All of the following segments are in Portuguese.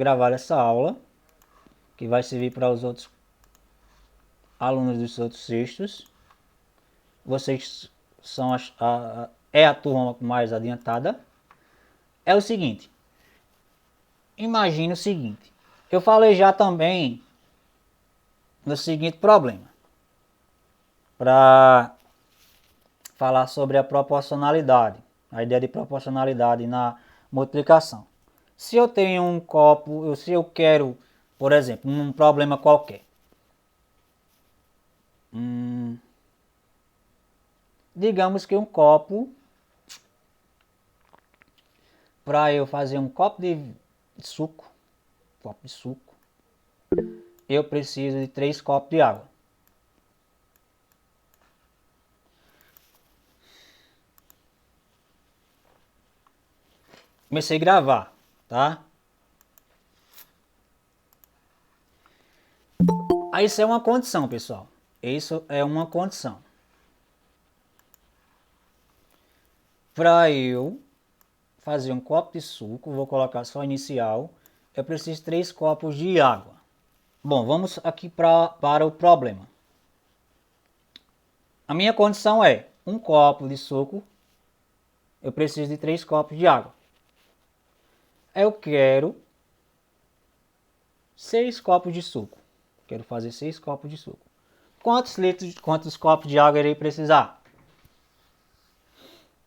gravar essa aula, que vai servir para os outros alunos dos outros sextos. Vocês são a turma mais adiantada. É o seguinte, imagine o seguinte, eu falei já também no seguinte problema, para falar sobre a proporcionalidade, a ideia de proporcionalidade na multiplicação. Se eu tenho um copo, se eu quero, por exemplo, um problema qualquer, digamos que um copo, para eu fazer um copo de suco, eu preciso de 3 copos de água. Comecei a gravar, tá? Aí isso é uma condição, pessoal. Isso é uma condição. Para eu fazer um copo de suco, vou colocar só inicial, eu preciso de 3 copos de água. Bom, vamos aqui para o problema. A minha condição é um copo de suco, eu preciso de 3 copos de água. Eu quero 6 copos de suco. Quero fazer 6 copos de suco. Quantos copos de água irei precisar?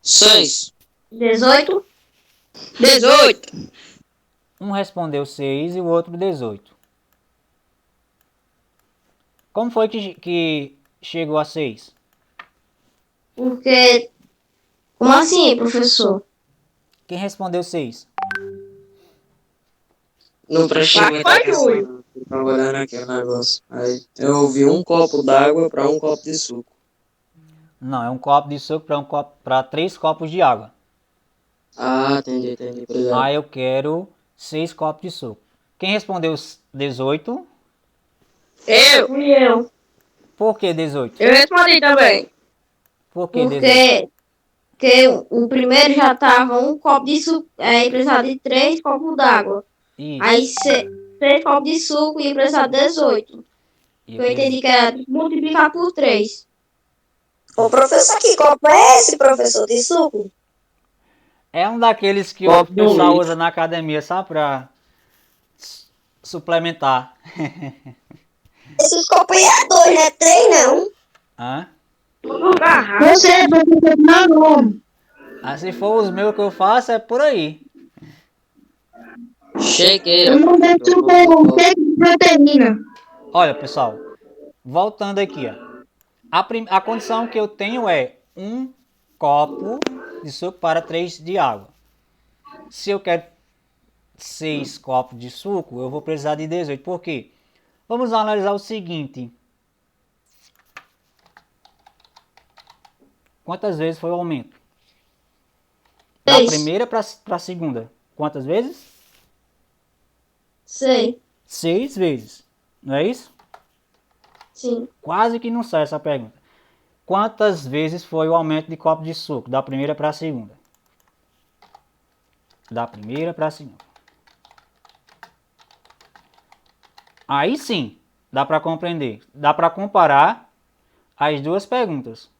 6. 18. 18. Um respondeu 6 e o outro 18. Como foi que chegou a 6? Porque. Como assim, professor? Quem respondeu 6? Não prestei muita atenção. Tava olhando aquele negócio. Aí eu ouvi um copo d'água para um copo de suco. Não, é um copo de suco para 3 copos de água. Ah, entendi. Obrigado. Ah, eu quero 6 copos de suco. Quem respondeu 18? Fui eu. Por que 18? Eu respondi também. Por que 18? Porque o primeiro já tava um copo de suco, aí precisava de 3 copos d'água. Isso. Aí 6 copos de suco ia precisar de 18. Eu entendi que era multiplicar por 3. Ô, professor, que copo é esse, professor, de suco? É um daqueles que o Copo do pessoal leite. usa na academia, sabe? Pra suplementar. Esses copos aí é dois, não é três, não. Hã? Você, professor, não. Ah, se for os meus que eu faço, é por aí. Cheguei. não bebo suco com proteína. Olha, pessoal, voltando aqui, ó. A condição que eu tenho é um copo de suco para 3 de água. Se eu quero 6 copos de suco, eu vou precisar de 18. Por quê? Vamos analisar o seguinte. Quantas vezes foi o aumento? Da 6. primeira para a segunda. Quantas vezes? Sei. 6 vezes. Não é isso? Sim. Quase que não sai essa pergunta. Quantas vezes foi o aumento de copo de suco? Da primeira para a segunda. Da primeira para a segunda. Aí sim, dá para compreender. Dá para comparar as duas perguntas.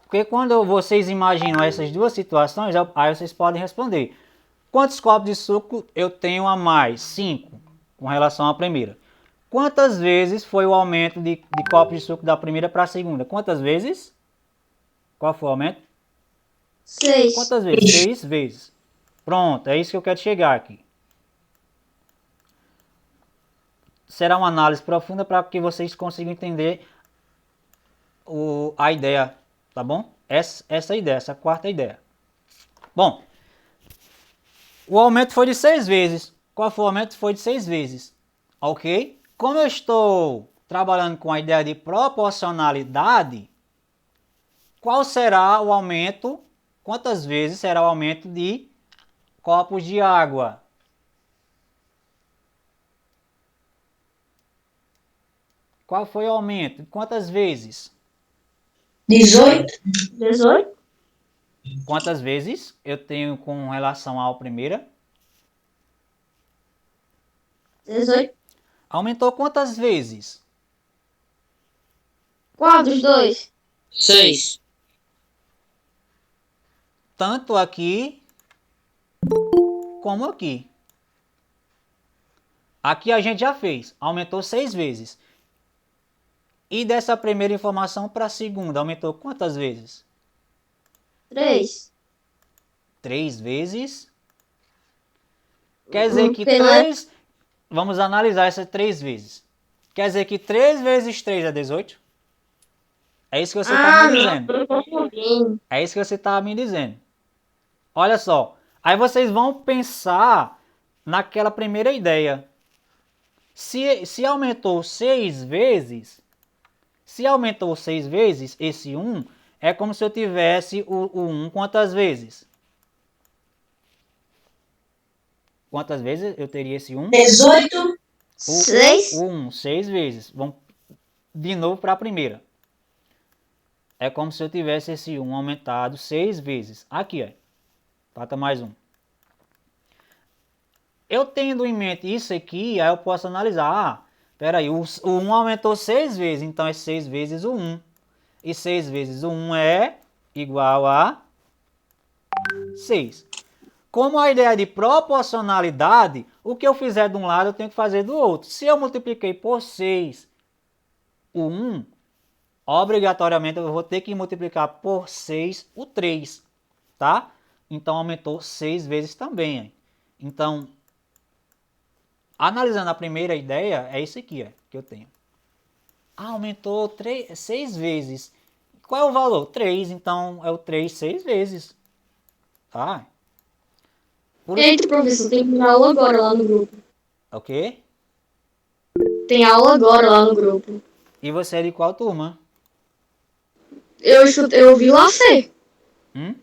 Porque quando vocês imaginam essas duas situações, aí vocês podem responder. Quantos copos de suco eu tenho a mais? 5, com relação à primeira. Quantas vezes foi o aumento de copos de suco da primeira para a segunda? Quantas vezes? Qual foi o aumento? 6. Quantas vezes? 6 vezes. Pronto, é isso que eu quero chegar aqui. Será uma análise profunda para que vocês consigam entender a ideia, tá bom? Essa ideia, essa quarta ideia. Bom, o aumento foi de 6 vezes. Qual foi o aumento? Foi de 6 vezes. Ok? Como eu estou trabalhando com a ideia de proporcionalidade, qual será o aumento? Quantas vezes será o aumento de copos de água? Qual foi o aumento? Quantas vezes? 18. 18. Quantas vezes eu tenho com relação à primeira? 18. Aumentou quantas vezes? Qual dos dois? 6. Tanto aqui como aqui. Aqui a gente já fez, aumentou 6 vezes. E dessa primeira informação para a segunda, aumentou quantas vezes? 3. 3 vezes. Quer dizer que Pela... 3... Vamos analisar essas 3 vezes. Quer dizer que 3 vezes 3 é 18? É isso que você está me dizendo. não, tô confundindo. É isso que você está me dizendo. Olha só. Aí vocês vão pensar naquela primeira ideia. Se aumentou 6 vezes, esse 1, é como se eu tivesse o 1 quantas vezes? Quantas vezes eu teria esse 1? 18. 6. O 1, 6 vezes. Vamos de novo para a primeira. É como se eu tivesse esse 1 aumentado 6 vezes. Aqui, ó. Falta mais um. Eu tendo em mente isso aqui, aí eu posso analisar. Ah, peraí, o 1 aumentou 6 vezes, então é 6 vezes o 1. E 6 vezes o 1 é igual a 6. Como a ideia de proporcionalidade, o que eu fizer de um lado eu tenho que fazer do outro. Se eu multipliquei por 6 o 1, obrigatoriamente eu vou ter que multiplicar por 6 o 3, tá? Então aumentou 6 vezes também. Hein? Então, analisando a primeira ideia, é isso aqui que eu tenho. Ah, aumentou 6 vezes. Qual é o valor? 3, então é o 3 6 vezes. Tá? Eita, professor, tem aula agora lá no grupo. Ok? Tem aula agora lá no grupo. E você é de qual turma? Eu vi lá C. Hum?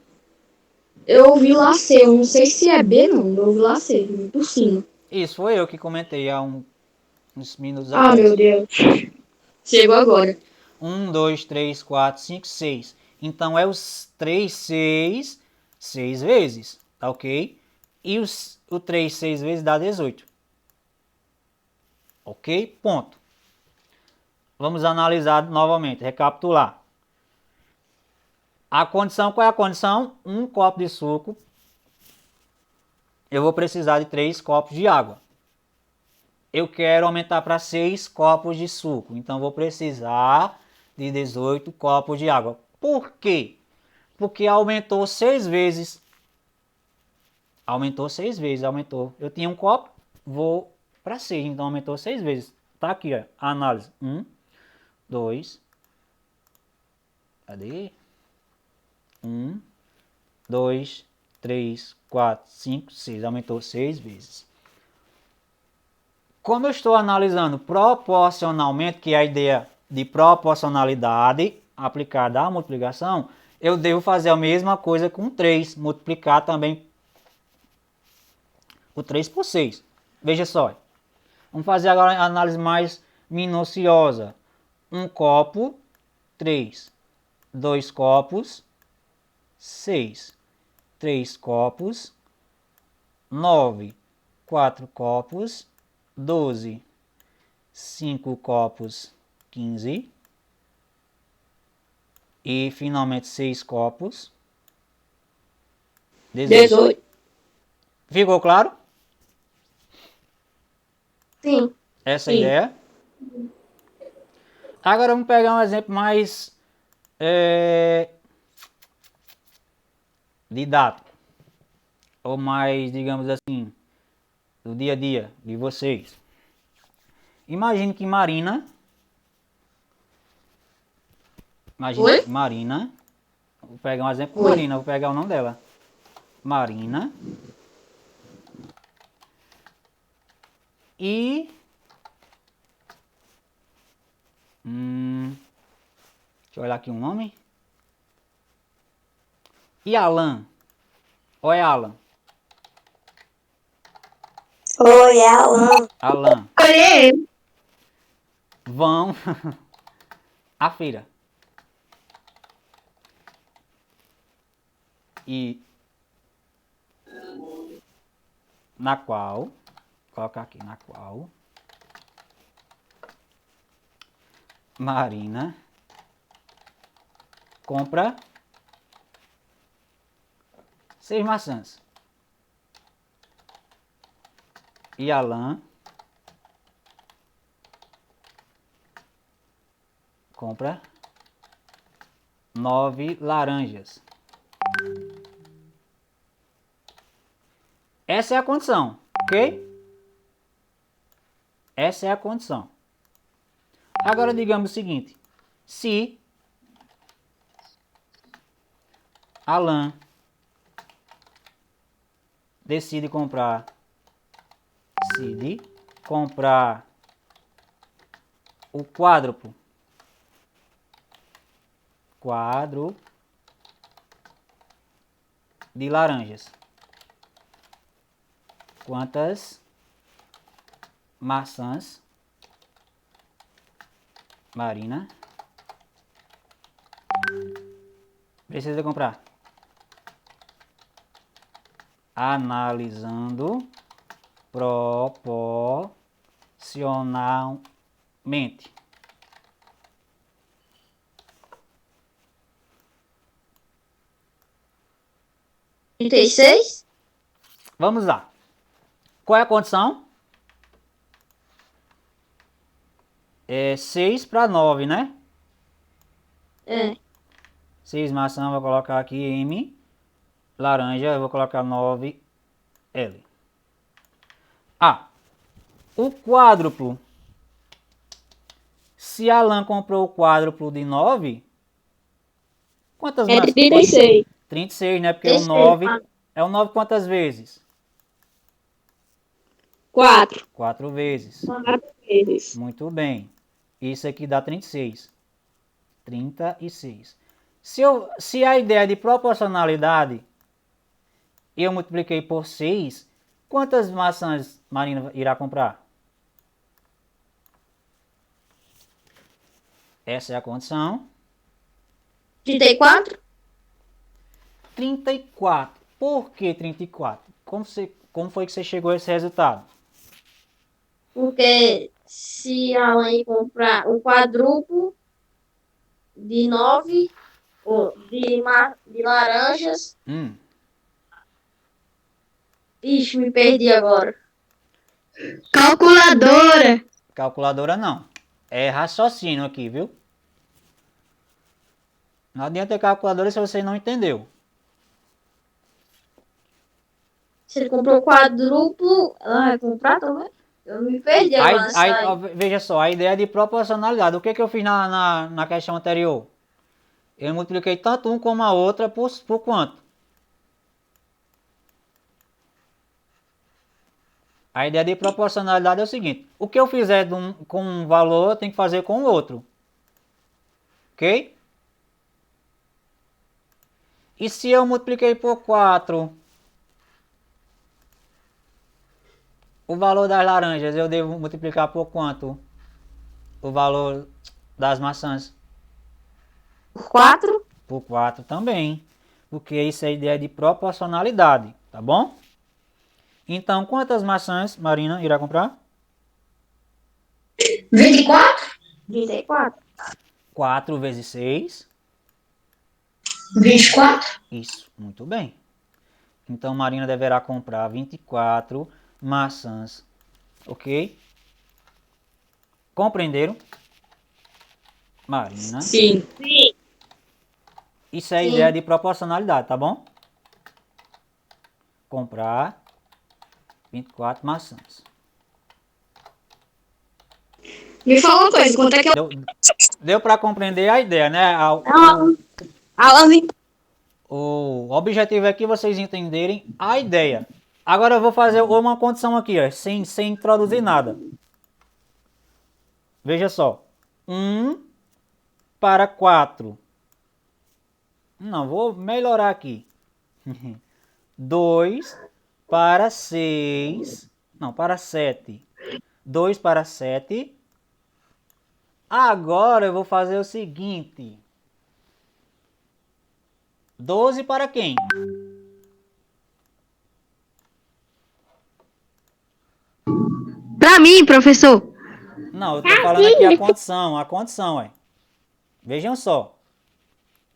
Eu ouvi lá C. Eu não sei se é B, não. Eu ouvi lá C, por cima. Isso, foi eu que comentei há uns minutos Ah, atrás. meu Deus. Chegou agora. 1, 2, 3, 4, 5, 6. Então é os 3, 6, 6 vezes, tá ok? E o 3, 6 vezes dá 18. Ok? Ponto. Vamos analisar novamente, recapitular. A condição, qual é a condição? Um copo de suco. Eu vou precisar de 3 copos de água. Eu quero aumentar para 6 copos de suco. Então vou precisar de 18 copos de água. Por quê? Porque aumentou 6 vezes. Aumentou 6 vezes, aumentou. Eu tinha um copo, vou para 6, então aumentou 6 vezes. Tá aqui, ó, a análise. 1, 2, cadê? 1, 2, 3, 4, 5, 6. Aumentou 6 vezes. Como eu estou analisando proporcionalmente, que é a ideia de proporcionalidade aplicada à multiplicação, eu devo fazer a mesma coisa com 3, multiplicar também o 3 por 6. Veja só. Vamos fazer agora a análise mais minuciosa. Um copo, 3. 2 copos, 6. 3 copos, 9. 4 copos, 12. 5 copos, 15. E finalmente 6 copos, 18. Ficou claro? Sim. Essa é a ideia. Agora vamos pegar um exemplo mais didático. Ou mais, digamos assim, do dia a dia de vocês. Imagine que Marina. Imagine que Marina. Vou pegar um exemplo com Marina, vou pegar o nome dela. Marina. E. Deixa eu olhar aqui um nome. E Alan. Ou é Alan? Oi, Alan. Alan. Olhei. Vão à feira. E na qual, colocar aqui, na qual Marina compra 6 maçãs. E Alan compra 9 laranjas. Essa é a condição, ok? Essa é a condição. Agora digamos o seguinte: se Alan decide comprar o quádruplo de laranjas, quantas maçãs Marina precisa comprar? Analisando proporcionalmente. Trinta e seis? Vamos lá. Qual é a condição? É 6 para 9, né? É. 6 maçã, vou colocar aqui M. Laranja, eu vou colocar 9 L. Ah, o quádruplo. Se Alan comprou o quádruplo de 9, quantas É maçãs? 36. 36, né? Porque 36, o 9 ah. é o 9 quantas vezes? 4. 4 vezes. 4 vezes. Muito bem. Isso aqui dá 36. 36. Se a ideia de proporcionalidade eu multipliquei por 6, quantas maçãs Marina irá comprar? Essa é a condição. 34? 34. Por que 34? Como foi que você chegou a esse resultado? Porque se a mãe comprar o quadruplo de 9 de laranjas. Ixi, me perdi agora. Calculadora. Calculadora não. É raciocínio aqui, viu? Não adianta ter calculadora se você não entendeu. Se ele comprou o quadruplo, ela vai comprar também? Eu me perdi agora nessa aí. Ó, veja só, a ideia de proporcionalidade. O que eu fiz na questão anterior? Eu multipliquei tanto um como a outra por quanto? A ideia de proporcionalidade é o seguinte: o que eu fizer com um valor, eu tenho que fazer com o outro. Ok? E se eu multipliquei por 4 o valor das laranjas, eu devo multiplicar por quanto? O valor das maçãs? Por 4? Por 4 também. Porque isso é a ideia de proporcionalidade, tá bom? Então, quantas maçãs Marina irá comprar? 24? 34. 4 vezes 6. 24? Isso, muito bem. Então, Marina deverá comprar 24 maçãs. Ok? Compreenderam? Marina. Sim. Isso é a Sim. ideia de proporcionalidade, tá bom? Comprar 24 maçãs. Me fala uma coisa, quanto é que eu... Deu para compreender a ideia, né? O objetivo é que vocês entenderem a ideia. Agora eu vou fazer uma condição aqui, ó, sem introduzir nada. Veja só. 1 para 4. Não, vou melhorar aqui. 2 para 6. Não, para 7. 2 para 7. Agora eu vou fazer o seguinte. 12 para quem? Pra mim, professor. Não, eu tô falando aqui a condição, ué. Vejam só.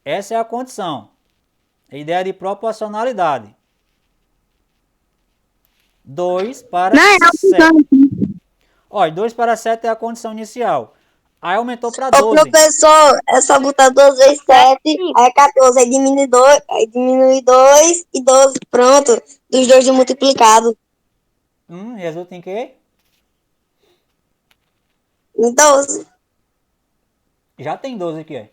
Essa é a condição. A ideia de proporcionalidade. 2 para Não, é 7. Olha, 2 para 7 é a condição inicial. Aí aumentou para Ô, 12. professor, é só botar 2 vezes 7, aí é 14, aí diminui 2 e 12, pronto. Dos dois de multiplicado. Resulta em quê? Em 12. Já tem 12 aqui, ó.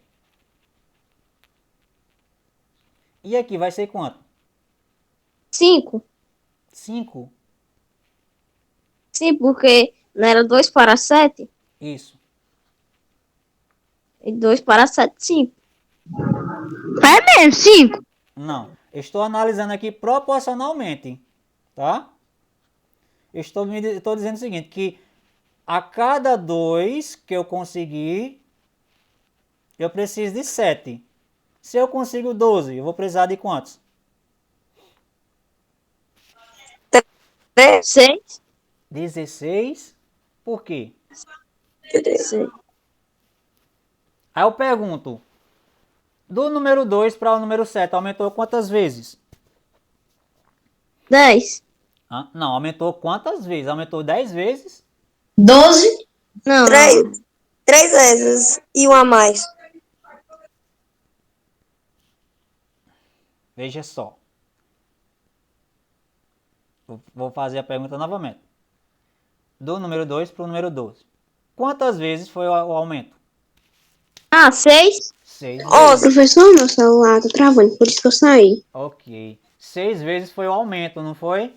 E aqui vai ser quanto? 5. 5. Sim, porque não era 2 para 7? Isso. E 2 para 7, 5. É mesmo, 5. Não. Eu estou analisando aqui proporcionalmente. Tá? Estou dizendo o seguinte, que a cada 2 que eu conseguir, eu preciso de 7. Se eu consigo 12, eu vou precisar de quantos? 6. 16. Por quê? 6. Aí eu pergunto, do número 2 para o número 7, aumentou quantas vezes? 10. Não, aumentou quantas vezes? Aumentou 10 vezes? 12. Não, 3. 3 vezes e um a mais. Veja só. Vou fazer a pergunta novamente. Do número 2 para o número 12. Quantas vezes foi o aumento? 6. 6 Ó, vezes. Professor, meu celular tá travando, por isso que eu saí. Ok. 6 vezes foi o aumento, não foi?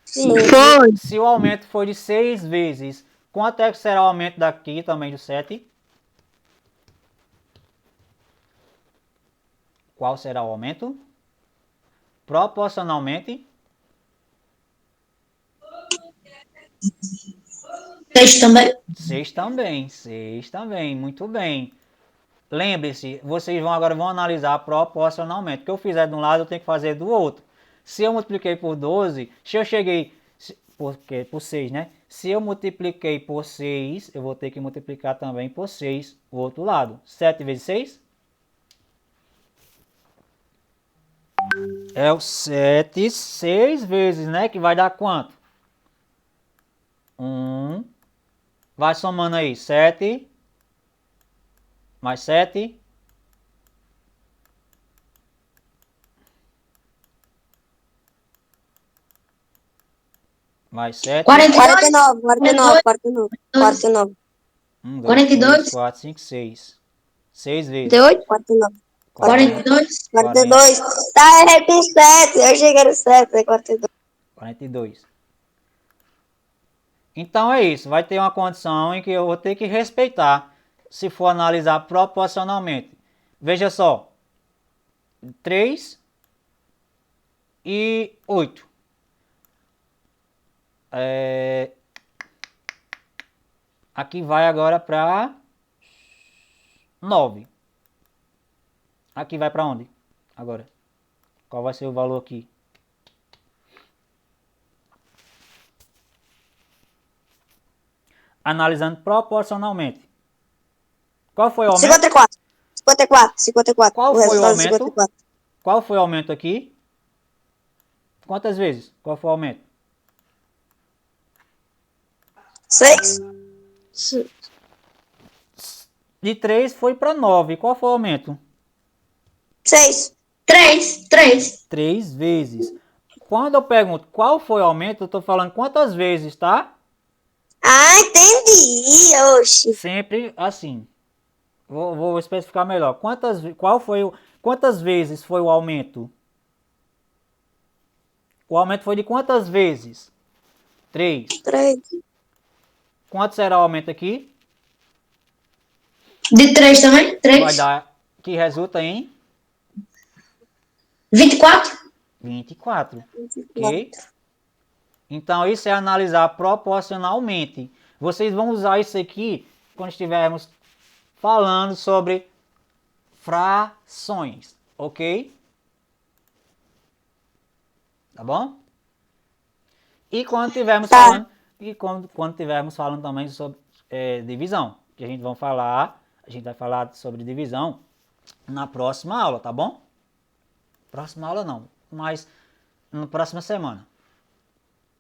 Sim. Foi. Se o aumento for de 6 vezes, quanto é que será o aumento daqui também do 7? Qual será o aumento? Proporcionalmente. 6 também. 6 também. 6 também. Muito bem. Lembre-se, vocês agora vão analisar proporcionalmente. O que eu fizer de um lado, eu tenho que fazer do outro. Se eu multipliquei por 12, se eu cheguei por 6, né? Se eu multipliquei por 6, eu vou ter que multiplicar também por 6 o outro lado. 7 vezes 6? É o 7, 6 vezes, né? Que vai dar quanto? 1. Vai somando aí. 7 mais 7. Mais 7. 49, 49, 49, 49, 1, 2, 3, 42. 4, 5, 6. 6 vezes. 8. 49. 42. 42. Tá, errei com 7. Eu achei que era 7, é 42. 42. Então é isso. Vai ter uma condição em que eu vou ter que respeitar se for analisar proporcionalmente. Veja só. 3 e 8. Aqui vai agora para 9. Aqui vai para onde? Agora. Qual vai ser o valor aqui? Analisando proporcionalmente. Qual foi o aumento? 54. 54, 54. Qual O foi o resultado é aumento? 54. Qual foi o aumento aqui? Quantas vezes? Qual foi o aumento? 6. De 3 foi para 9. Qual foi o aumento? 6. 3. 3. 3 vezes. Quando eu pergunto qual foi o aumento, eu estou falando quantas vezes, tá? Ah, entendi. Oxi. Sempre assim. Vou especificar melhor. Quantas vezes foi o aumento? O aumento foi de quantas vezes? 3. 3. Quanto será o aumento aqui? De 3 também? Vai 3. dar, que resulta em 24. 24. Ok? Então isso é analisar proporcionalmente. Vocês vão usar isso aqui quando estivermos falando sobre frações, ok? Tá bom? E quando estivermos falando, e quando estivermos falando também sobre divisão, que a gente vai falar sobre divisão na próxima aula, tá bom? Próxima aula não, mas na próxima semana.